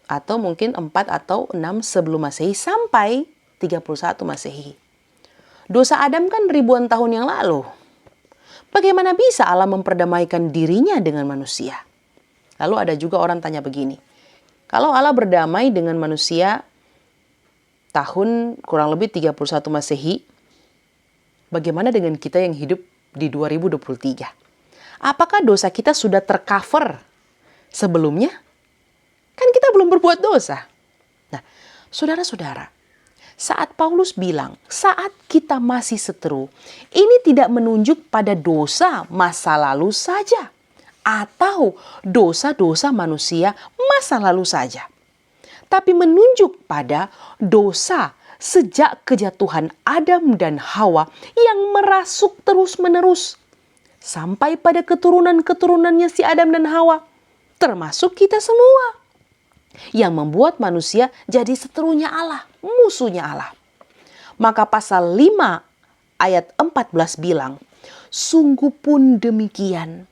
Speaker 1: atau mungkin 4 atau 6 sebelum Masehi sampai 31 Masehi. Dosa Adam kan ribuan tahun yang lalu. Bagaimana bisa Allah memperdamaikan dirinya dengan manusia? Lalu ada juga orang tanya begini, kalau Allah berdamai dengan manusia tahun kurang lebih 31 Masehi, bagaimana dengan kita yang hidup di 2023? Apakah dosa kita sudah tercover sebelumnya? Kan kita belum berbuat dosa. Nah, saudara-saudara, saat Paulus bilang, saat kita masih seteru, ini tidak menunjuk pada dosa masa lalu saja. Atau dosa-dosa manusia masa lalu saja. Tapi menunjuk pada dosa sejak kejatuhan Adam dan Hawa yang merasuk terus-menerus. Sampai pada keturunan-keturunannya si Adam dan Hawa. Termasuk kita semua. Yang membuat manusia jadi seterunya Allah, musuhnya Allah. Maka pasal 5 ayat 14 bilang, sungguh pun demikian.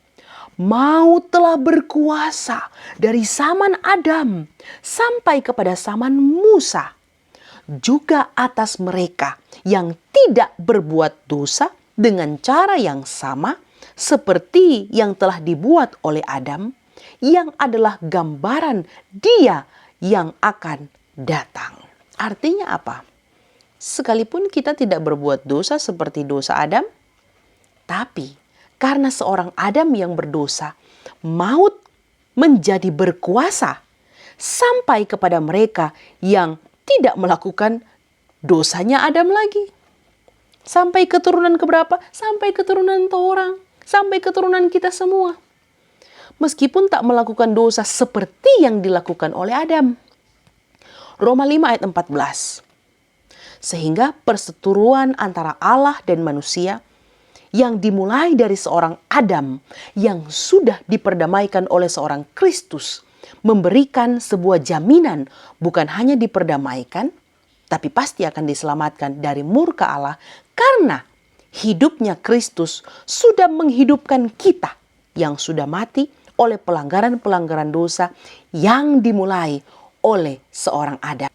Speaker 1: Maut telah berkuasa dari zaman Adam sampai kepada zaman Musa. Juga atas mereka yang tidak berbuat dosa dengan cara yang sama seperti yang telah dibuat oleh Adam, yang adalah gambaran Dia yang akan datang. Artinya apa? Sekalipun kita tidak berbuat dosa seperti dosa Adam, tapi karena seorang Adam yang berdosa, maut menjadi berkuasa sampai kepada mereka yang tidak melakukan dosanya Adam lagi. Sampai keturunan keberapa? Sampai keturunan orang, sampai keturunan kita semua. Meskipun tak melakukan dosa seperti yang dilakukan oleh Adam. Roma 5 ayat 14. Sehingga perseteruan antara Allah dan manusia yang dimulai dari seorang Adam yang sudah diperdamaikan oleh seorang Kristus memberikan sebuah jaminan bukan hanya diperdamaikan tapi pasti akan diselamatkan dari murka Allah karena hidupnya Kristus sudah menghidupkan kita yang sudah mati oleh pelanggaran-pelanggaran dosa yang dimulai oleh seorang Adam.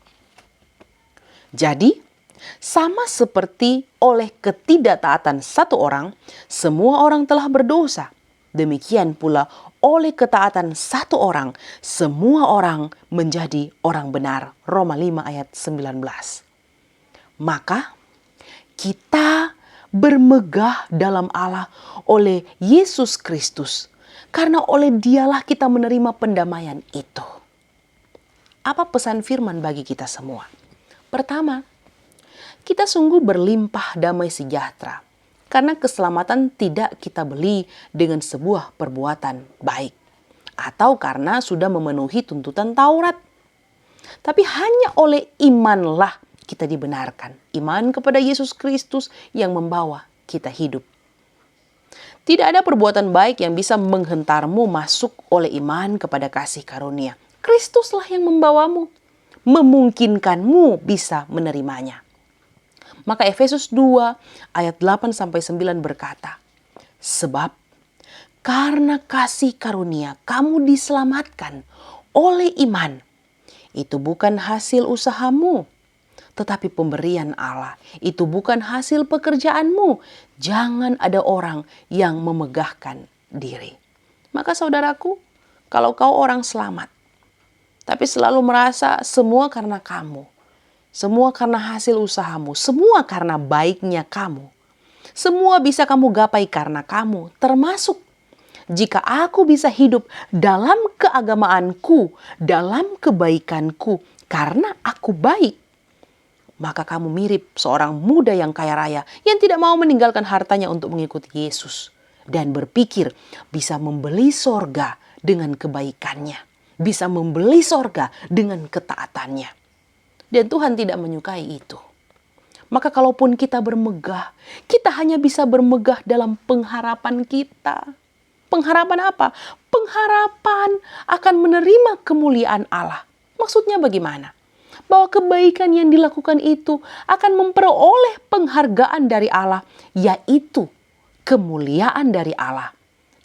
Speaker 1: Jadi sama seperti oleh ketidaktaatan satu orang, semua orang telah berdosa. Demikian pula oleh ketaatan satu orang, semua orang menjadi orang benar. Roma 5 ayat 19. Maka kita bermegah dalam Allah oleh Yesus Kristus. Karena oleh Dialah kita menerima pendamaian itu. Apa pesan firman bagi kita semua? Pertama, kita sungguh berlimpah damai sejahtera karena keselamatan tidak kita beli dengan sebuah perbuatan baik atau karena sudah memenuhi tuntutan Taurat. Tapi hanya oleh imanlah kita dibenarkan. Iman kepada Yesus Kristus yang membawa kita hidup. Tidak ada perbuatan baik yang bisa menghentarmu masuk oleh iman kepada kasih karunia. Kristuslah yang membawamu. memungkinkanmu bisa menerimanya. Maka Efesus 2 ayat 8-9 berkata, sebab karena kasih karunia kamu diselamatkan oleh iman. Itu bukan hasil usahamu, tetapi pemberian Allah. Itu bukan hasil pekerjaanmu. Jangan ada orang yang memegahkan diri. Maka saudaraku, kalau kau orang selamat, tapi selalu merasa semua karena kamu, semua karena hasil usahamu, semua karena baiknya kamu, semua bisa kamu gapai karena kamu, termasuk jika aku bisa hidup dalam keagamaanku, dalam kebaikanku, karena aku baik, maka kamu mirip seorang muda yang kaya raya yang tidak mau meninggalkan hartanya untuk mengikuti Yesus dan berpikir bisa membeli sorga dengan kebaikannya, bisa membeli sorga dengan ketaatannya. Dan Tuhan tidak menyukai itu. Maka kalaupun kita bermegah, kita hanya bisa bermegah dalam pengharapan kita. Pengharapan apa? Pengharapan akan menerima kemuliaan Allah. Maksudnya bagaimana? Bahwa kebaikan yang dilakukan itu akan memperoleh penghargaan dari Allah, yaitu kemuliaan dari Allah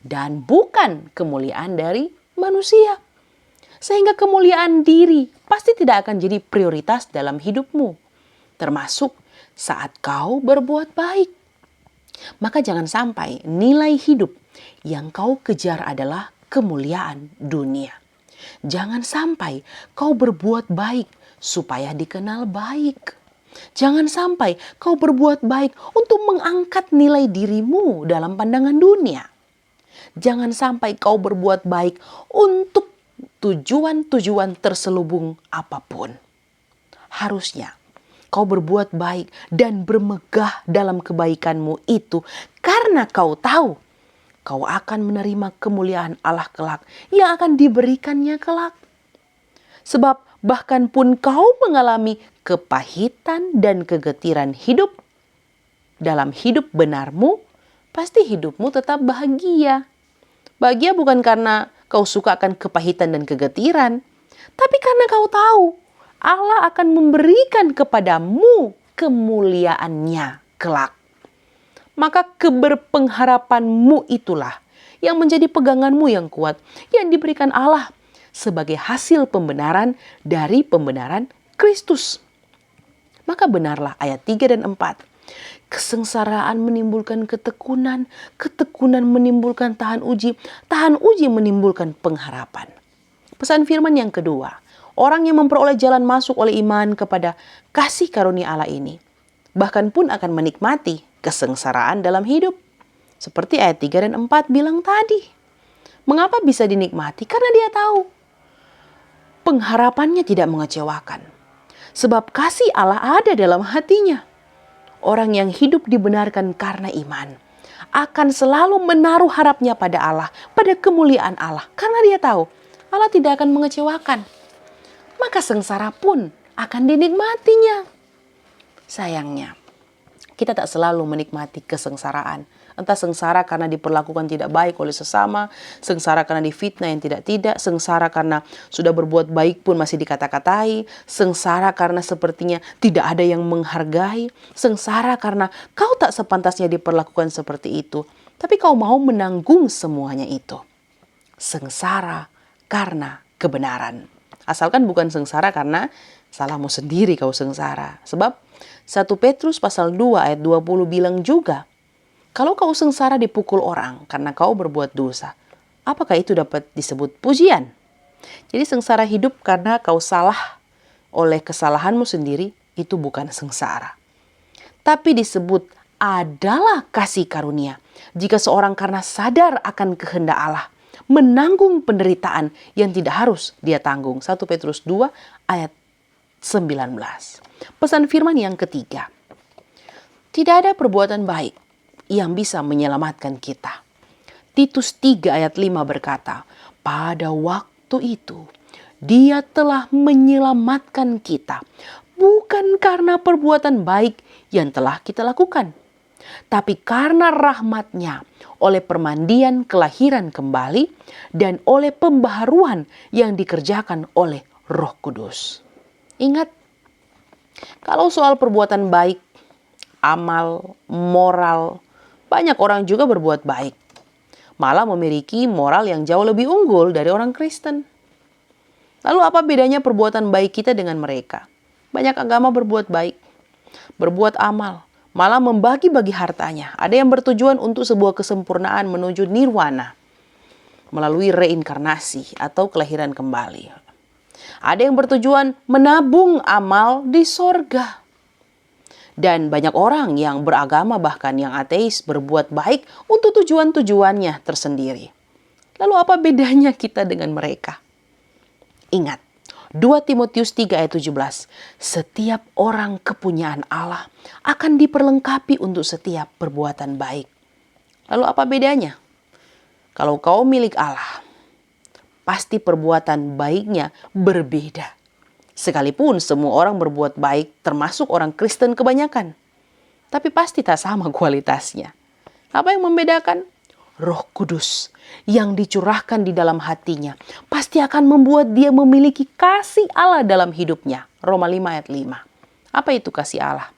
Speaker 1: dan bukan kemuliaan dari manusia. Sehingga kemuliaan diri pasti tidak akan jadi prioritas dalam hidupmu, termasuk saat kau berbuat baik. Maka jangan sampai nilai hidup yang kau kejar adalah kemuliaan dunia. Jangan sampai kau berbuat baik supaya dikenal baik. Jangan sampai kau berbuat baik untuk mengangkat nilai dirimu dalam pandangan dunia. Jangan sampai kau berbuat baik untuk tujuan-tujuan terselubung apapun. Harusnya kau berbuat baik dan bermegah dalam kebaikanmu itu karena kau tahu kau akan menerima kemuliaan Allah kelak yang akan diberikannya kelak. Sebab bahkan pun kau mengalami kepahitan dan kegetiran hidup, dalam hidup benarmu, pasti hidupmu tetap bahagia. Bahagia bukan karena kau suka akan kepahitan dan kegetiran, tapi karena kau tahu Allah akan memberikan kepadamu kemuliaannya kelak. Maka keberpengharapanmu itulah yang menjadi peganganmu yang kuat, yang diberikan Allah sebagai hasil pembenaran dari pembenaran Kristus. Maka benarlah ayat 3 dan 4. Kesengsaraan menimbulkan ketekunan, ketekunan menimbulkan tahan uji menimbulkan pengharapan. Pesan firman yang kedua, orang yang memperoleh jalan masuk oleh iman kepada kasih karunia Allah ini, bahkan pun akan menikmati kesengsaraan dalam hidup. Seperti ayat 3 dan 4 bilang tadi. Mengapa bisa dinikmati? Karena dia tahu pengharapannya tidak mengecewakan. Sebab kasih Allah ada dalam hatinya. Orang yang hidup dibenarkan karena iman akan selalu menaruh harapnya pada Allah, pada kemuliaan Allah. Karena dia tahu Allah tidak akan mengecewakan. Maka sengsara pun akan dinikmatinya. Sayangnya, kita tak selalu menikmati kesengsaraan. Entah sengsara karena diperlakukan tidak baik oleh sesama, sengsara karena difitnah yang tidak-tidak, sengsara karena sudah berbuat baik pun masih dikata-katai, sengsara karena sepertinya tidak ada yang menghargai, sengsara karena kau tak sepantasnya diperlakukan seperti itu, tapi kau mau menanggung semuanya itu. Sengsara karena kebenaran. Asalkan bukan sengsara karena salahmu sendiri kau sengsara. Sebab 1 Petrus pasal 2 ayat 20 bilang juga, kalau kau sengsara dipukul orang karena kau berbuat dosa, apakah itu dapat disebut pujian? Jadi sengsara hidup karena kau salah oleh kesalahanmu sendiri, itu bukan sengsara. Tapi disebut adalah kasih karunia. Jika seorang karena sadar akan kehendak Allah, menanggung penderitaan yang tidak harus dia tanggung. 1 Petrus 2 ayat 19. Pesan firman yang ketiga. Tidak ada perbuatan baik yang bisa menyelamatkan kita. Titus 3 ayat 5 berkata, pada waktu itu Dia telah menyelamatkan kita, bukan karena perbuatan baik yang telah kita lakukan, tapi karena rahmat-Nya oleh permandian kelahiran kembali dan oleh pembaharuan yang dikerjakan oleh Roh Kudus. Ingat, kalau soal perbuatan baik, amal, moral, banyak orang juga berbuat baik. Malah memiliki moral yang jauh lebih unggul dari orang Kristen. Lalu apa bedanya perbuatan baik kita dengan mereka? Banyak agama berbuat baik, berbuat amal, malah membagi-bagi hartanya. Ada yang bertujuan untuk sebuah kesempurnaan menuju nirwana melalui reinkarnasi atau kelahiran kembali. Ada yang bertujuan menabung amal di sorga. Dan banyak orang yang beragama bahkan yang ateis berbuat baik untuk tujuan-tujuannya tersendiri. Lalu apa bedanya kita dengan mereka? Ingat, 2 Timotius 3 ayat 17. Setiap orang kepunyaan Allah akan diperlengkapi untuk setiap perbuatan baik. Lalu apa bedanya? Kalau kau milik Allah, pasti perbuatan baiknya berbeda. Sekalipun semua orang berbuat baik, termasuk orang Kristen kebanyakan. Tapi pasti tak sama kualitasnya. Apa yang membedakan? Roh Kudus yang dicurahkan di dalam hatinya pasti akan membuat dia memiliki kasih Allah dalam hidupnya. Roma 5 ayat 5. Apa itu kasih Allah?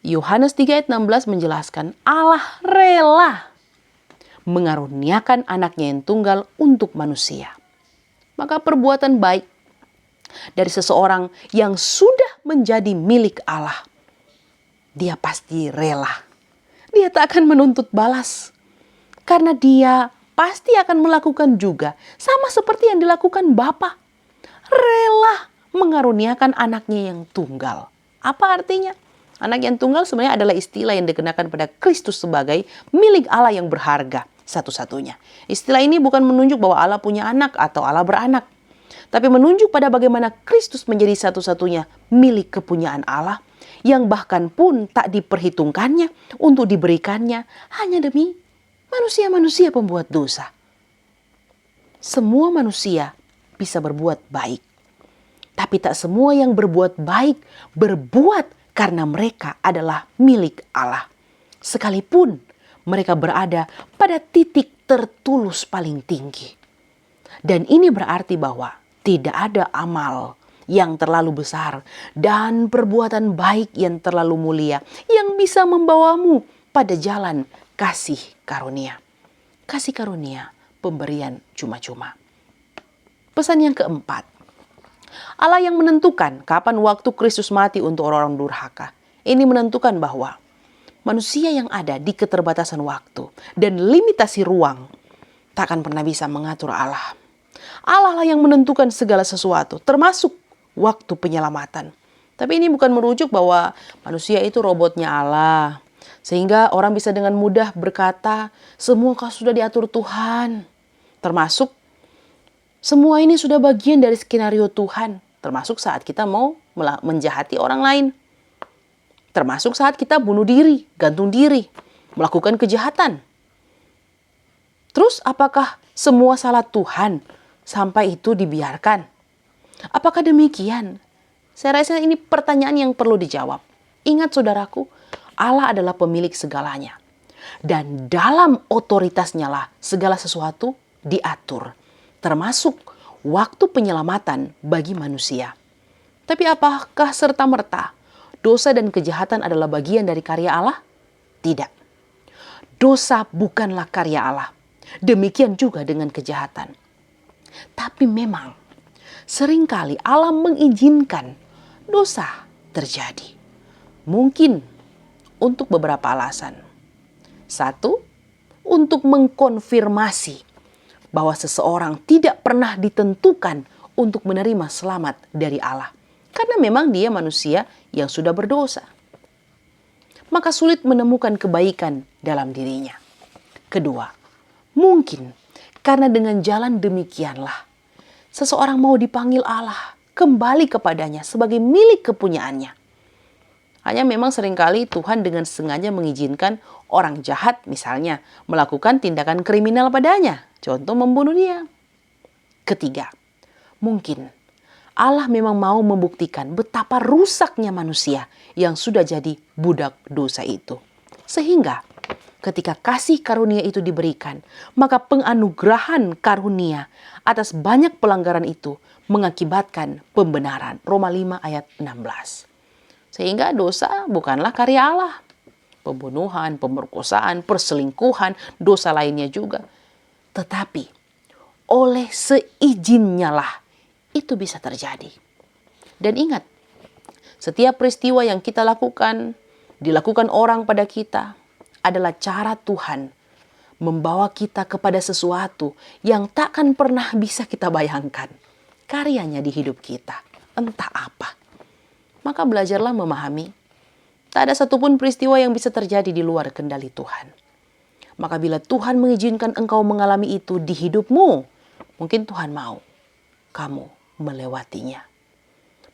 Speaker 1: Yohanes 3 ayat 16 menjelaskan Allah rela mengaruniakan anaknya yang tunggal untuk manusia. Maka perbuatan baik dari seseorang yang sudah menjadi milik Allah, dia pasti rela. Dia tak akan menuntut balas. Karena dia pasti akan melakukan juga sama seperti yang dilakukan Bapa. Rela mengaruniakan anaknya yang tunggal. Apa artinya? Anak yang tunggal sebenarnya adalah istilah yang dikenakan pada Kristus sebagai milik Allah yang berharga satu-satunya. Istilah ini bukan menunjuk bahwa Allah punya anak atau Allah beranak, tapi menunjuk pada bagaimana Kristus menjadi satu-satunya milik kepunyaan Allah yang bahkan pun tak diperhitungkannya untuk diberikannya hanya demi manusia-manusia pembuat dosa. Semua manusia bisa berbuat baik, tapi tak semua yang berbuat baik berbuat karena mereka adalah milik Allah. Sekalipun mereka berada pada titik tertulus paling tinggi. Dan ini berarti bahwa tidak ada amal yang terlalu besar dan perbuatan baik yang terlalu mulia yang bisa membawamu pada jalan kasih karunia. Kasih karunia, pemberian cuma-cuma. Pesan yang keempat. Allah yang menentukan kapan waktu Kristus mati untuk orang-orang durhaka. Ini menentukan bahwa manusia yang ada di keterbatasan waktu dan limitasi ruang tak akan pernah bisa mengatur Allah. Allah lah yang menentukan segala sesuatu, termasuk waktu penyelamatan. Tapi ini bukan merujuk bahwa manusia itu robotnya Allah. Sehingga orang bisa dengan mudah berkata, semua sudah diatur Tuhan. Termasuk semua ini sudah bagian dari skenario Tuhan. Termasuk saat kita mau menjahati orang lain. Termasuk saat kita bunuh diri, gantung diri, melakukan kejahatan. Terus apakah semua salah Tuhan sampai itu dibiarkan? Apakah demikian? Saya rasa ini pertanyaan yang perlu dijawab. Ingat saudaraku, Allah adalah pemilik segalanya. Dan dalam otoritasnya lah segala sesuatu diatur. Termasuk waktu penyelamatan bagi manusia. Tapi apakah serta-merta dosa dan kejahatan adalah bagian dari karya Allah? Tidak. Dosa bukanlah karya Allah. Demikian juga dengan kejahatan. Tapi memang seringkali Allah mengizinkan dosa terjadi. Mungkin untuk beberapa alasan. Satu, untuk mengkonfirmasi bahwa seseorang tidak pernah ditentukan untuk menerima selamat dari Allah. Karena memang dia manusia yang sudah berdosa. Maka sulit menemukan kebaikan dalam dirinya. Kedua, mungkin karena dengan jalan demikianlah seseorang mau dipanggil Allah kembali kepadanya sebagai milik kepunyaannya. Hanya memang seringkali Tuhan dengan sengaja mengizinkan orang jahat misalnya melakukan tindakan kriminal padanya. Contoh membunuh dia. Ketiga, mungkin Allah memang mau membuktikan betapa rusaknya manusia yang sudah jadi budak dosa itu. Sehingga Ketika kasih karunia itu diberikan, maka penganugerahan karunia atas banyak pelanggaran itu mengakibatkan pembenaran. Roma 5 ayat 16. Sehingga dosa bukanlah karya Allah. Pembunuhan, pemerkosaan, perselingkuhan, dosa lainnya juga. Tetapi oleh seizinnya lah itu bisa terjadi. Dan ingat, setiap peristiwa yang kita lakukan, dilakukan orang pada kita, adalah cara Tuhan membawa kita kepada sesuatu yang takkan pernah bisa kita bayangkan. Karyanya di hidup kita, entah apa. Maka belajarlah memahami, tak ada satupun peristiwa yang bisa terjadi di luar kendali Tuhan. Maka bila Tuhan mengizinkan engkau mengalami itu di hidupmu, mungkin Tuhan mau kamu melewatinya.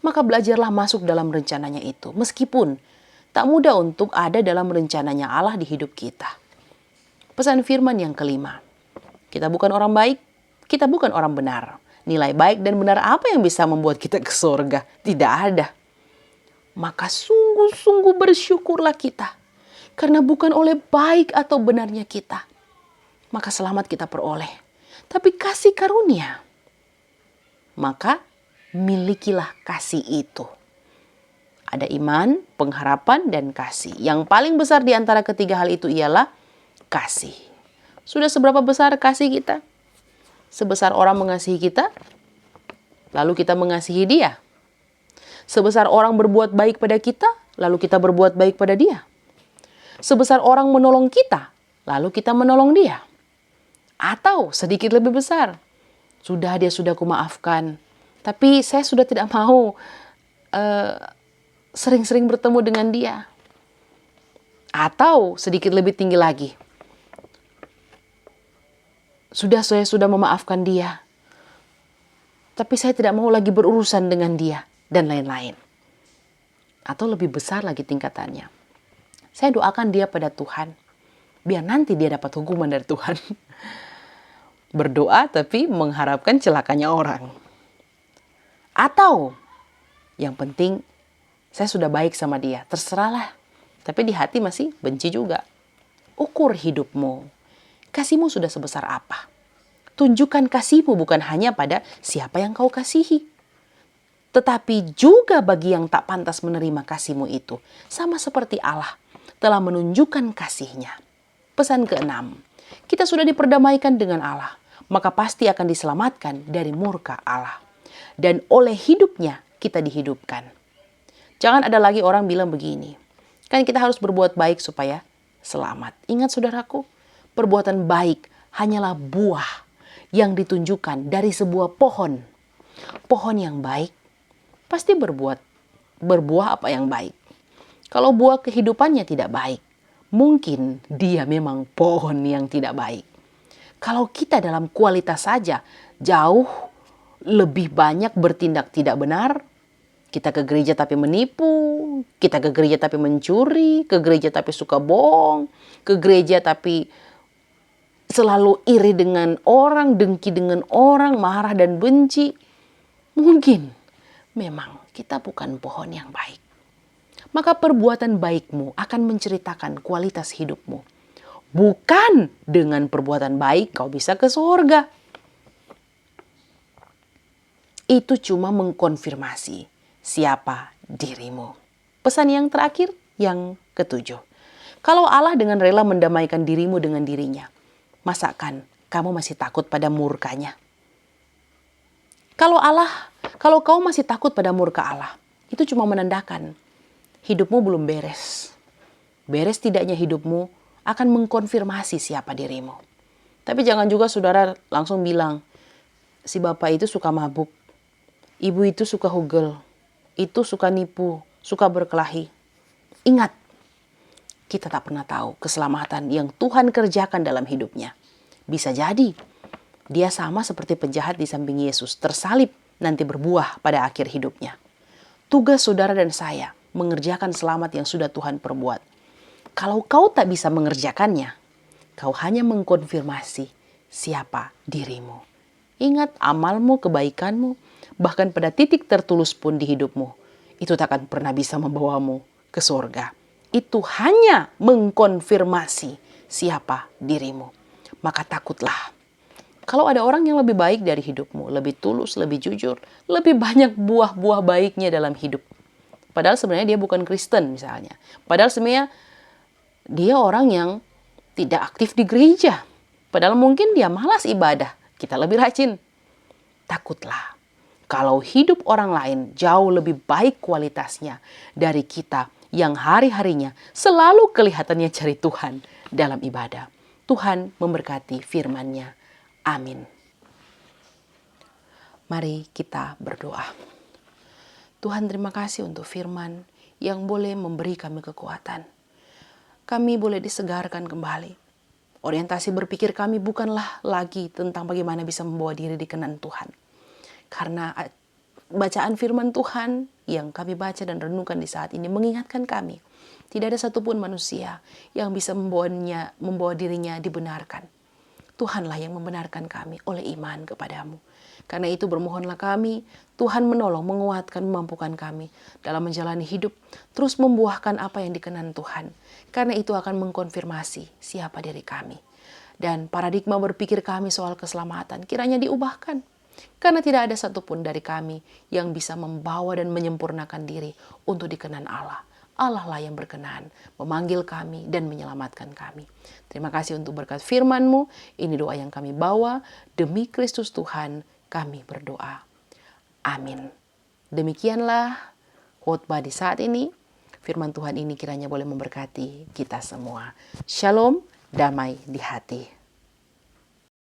Speaker 1: Maka belajarlah masuk dalam rencananya itu, meskipun tak mudah untuk ada dalam rencananya Allah di hidup kita. Pesan firman yang kelima, kita bukan orang baik, kita bukan orang benar. Nilai baik dan benar apa yang bisa membuat kita ke surga? Tidak ada. Maka sungguh-sungguh bersyukurlah kita. Karena bukan oleh baik atau benarnya kita, maka selamat kita peroleh. Tapi kasih karunia, maka milikilah kasih itu. Ada iman, pengharapan, dan kasih. Yang paling besar di antara ketiga hal itu ialah kasih. Sudah seberapa besar kasih kita? Sebesar orang mengasihi kita, lalu kita mengasihi dia. Sebesar orang berbuat baik pada kita, lalu kita berbuat baik pada dia. Sebesar orang menolong kita, lalu kita menolong dia. Atau sedikit lebih besar, dia sudah kumaafkan, tapi saya sudah tidak mau sering-sering bertemu dengan dia. Atau sedikit lebih tinggi lagi, saya sudah memaafkan dia, tapi saya tidak mau lagi berurusan dengan dia, dan lain-lain. Atau lebih besar lagi tingkatannya, saya doakan dia pada Tuhan, biar nanti dia dapat hukuman dari Tuhan. Berdoa tapi mengharapkan celakanya orang. Atau yang penting saya sudah baik sama dia, terserahlah. Tapi di hati masih benci juga. Ukur hidupmu. Kasihmu sudah sebesar apa? Tunjukkan kasihmu bukan hanya pada siapa yang kau kasihi, tetapi juga bagi yang tak pantas menerima kasihmu itu. Sama seperti Allah telah menunjukkan kasihnya. Pesan keenam, kita sudah diperdamaikan dengan Allah, maka pasti akan diselamatkan dari murka Allah. Dan oleh hidupnya kita dihidupkan. Jangan ada lagi orang bilang begini, kan kita harus berbuat baik supaya selamat. Ingat saudaraku, perbuatan baik hanyalah buah yang ditunjukkan dari sebuah pohon. Pohon yang baik pasti berbuah apa yang baik. Kalau buah kehidupannya tidak baik, mungkin dia memang pohon yang tidak baik. Kalau kita dalam kualitas saja jauh lebih banyak bertindak tidak benar, kita ke gereja tapi menipu, kita ke gereja tapi mencuri, ke gereja tapi suka bohong, ke gereja tapi selalu iri dengan orang, dengki dengan orang, marah dan benci. Mungkin memang kita bukan pohon yang baik. Maka perbuatan baikmu akan menceritakan kualitas hidupmu. Bukan dengan perbuatan baik kau bisa ke surga. Itu cuma mengkonfirmasi siapa dirimu. Pesan yang terakhir, yang ketujuh. Kalau Allah dengan rela mendamaikan dirimu dengan dirinya, masakan kamu masih takut pada murkanya? Kalau kau masih takut pada murka Allah, itu cuma menandakan hidupmu belum beres. Beres tidaknya hidupmu akan mengkonfirmasi siapa dirimu. Tapi jangan juga saudara langsung bilang, si bapak itu suka mabuk, ibu itu suka hugel, itu suka nipu, suka berkelahi. Ingat, kita tak pernah tahu keselamatan yang Tuhan kerjakan dalam hidupnya. Bisa jadi dia sama seperti penjahat di samping Yesus, tersalib nanti berbuah pada akhir hidupnya. Tugas saudara dan saya mengerjakan selamat yang sudah Tuhan perbuat. Kalau kau tak bisa mengerjakannya, kau hanya mengkonfirmasi siapa dirimu. Ingat, amalmu, kebaikanmu, bahkan pada titik tertulus pun di hidupmu, itu tak akan pernah bisa membawamu ke surga. Itu hanya mengkonfirmasi siapa dirimu. Maka takutlah. Kalau ada orang yang lebih baik dari hidupmu, lebih tulus, lebih jujur, lebih banyak buah-buah baiknya dalam hidup. Padahal sebenarnya dia bukan Kristen misalnya. Padahal sebenarnya dia orang yang tidak aktif di gereja. Padahal mungkin dia malas ibadah. Kita lebih rajin. Takutlah. Kalau hidup orang lain jauh lebih baik kualitasnya dari kita yang hari-harinya selalu kelihatannya cari Tuhan dalam ibadah. Tuhan memberkati firman-Nya. Amin. Mari kita berdoa. Tuhan, terima kasih untuk firman yang boleh memberi kami kekuatan. Kami boleh disegarkan kembali. Orientasi berpikir kami bukanlah lagi tentang bagaimana bisa membawa diri di kenan Tuhan. Karena bacaan firman Tuhan yang kami baca dan renungkan di saat ini mengingatkan kami. Tidak ada satupun manusia yang bisa membawa dirinya dibenarkan. Tuhanlah yang membenarkan kami oleh iman kepadamu. Karena itu bermohonlah kami, Tuhan menolong, menguatkan, memampukan kami dalam menjalani hidup, terus membuahkan apa yang dikenan Tuhan. Karena itu akan mengkonfirmasi siapa diri kami. Dan paradigma berpikir kami soal keselamatan kiranya diubahkan. Karena tidak ada satupun dari kami yang bisa membawa dan menyempurnakan diri untuk dikenan Allah. Allah lah yang berkenan memanggil kami dan menyelamatkan kami. Terima kasih untuk berkat firman-Mu. Ini doa yang kami bawa. Demi Kristus Tuhan kami berdoa. Amin. Demikianlah khotbah di saat ini. Firman Tuhan ini kiranya boleh memberkati kita semua. Shalom, damai di hati.